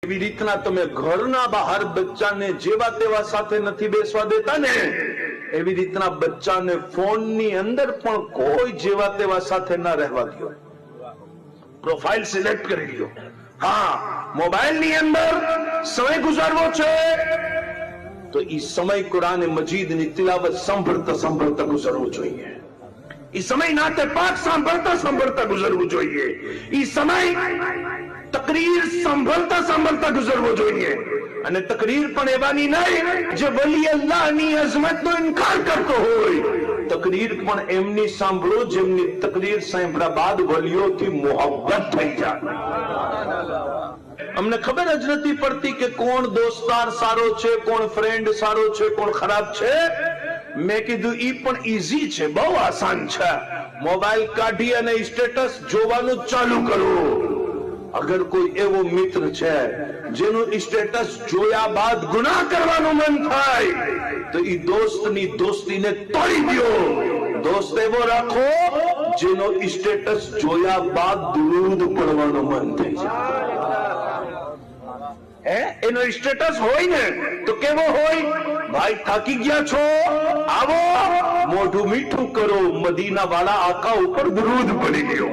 એવી રીતના તમે ઘરના બહાર બચ્ચાને જેવા તેવા સાથે નથી બેસવા દેતા ને, એવી રીતના બચ્ચાને ફોનની અંદર પણ કોઈ જેવા તેવા સાથે ના રહેવા દો. પ્રોફાઇલ સિલેક્ટ કરી લો. હા, મોબાઈલ ની અંદર સમય ગુજારવો છે તો ઈ સમય કુરાન મજીદ ની તિલાવત સાંભળતા સાંભળતા ગુજારવો જોઈએ. ઈ સમય નાતે પાક સાંભળતા સાંભળતા ગુજરવું જોઈએ. ઈ સમય તકરીર સાંભળતા સાંભળતા ગુજરવો જોઈએ. અને તકરીર પણ એવાની નહીં જે વલી અલ્લાહની અઝમતનો ઇનકાર કરતો હોય. તકરીર પણ એમની સાંભળો જેમની તકરીર સાંભળ્યા બાદ વલીઓથી મોહબ્બત થઈ જાય. અમને ખબર જ નથી પડતી કે કોણ દોસ્તાર સારો છે, કોણ ફ્રેન્ડ સારો છે, કોણ ખરાબ છે. મેં કીધું ઈ પણ ઈઝી છે, બહુ આસાન છે. મોબાઈલ કાઢી અને સ્ટેટસ જોવાનું ચાલુ કરો. અગર કોઈ એવો મિત્ર છે જેનું સ્ટેટસ જોયા બાદ ગુનાહ કરવાનું મન થાય તો ઈ દોસ્તની દોસ્તીને તોડી દો. દોસ્ત એવો રાખો જેનો સ્ટેટસ જોયા બાદ દુરૂદ પડવાનું મન થઈ જાય. એનો સ્ટેટસ હોય ને તો કેવો હોય? ભાઈ થાકી ગયા છો, આવો મોઢું મીઠું કરો, મદીના વાળા આકા ઉપર દુરૂદ પડી ગયો.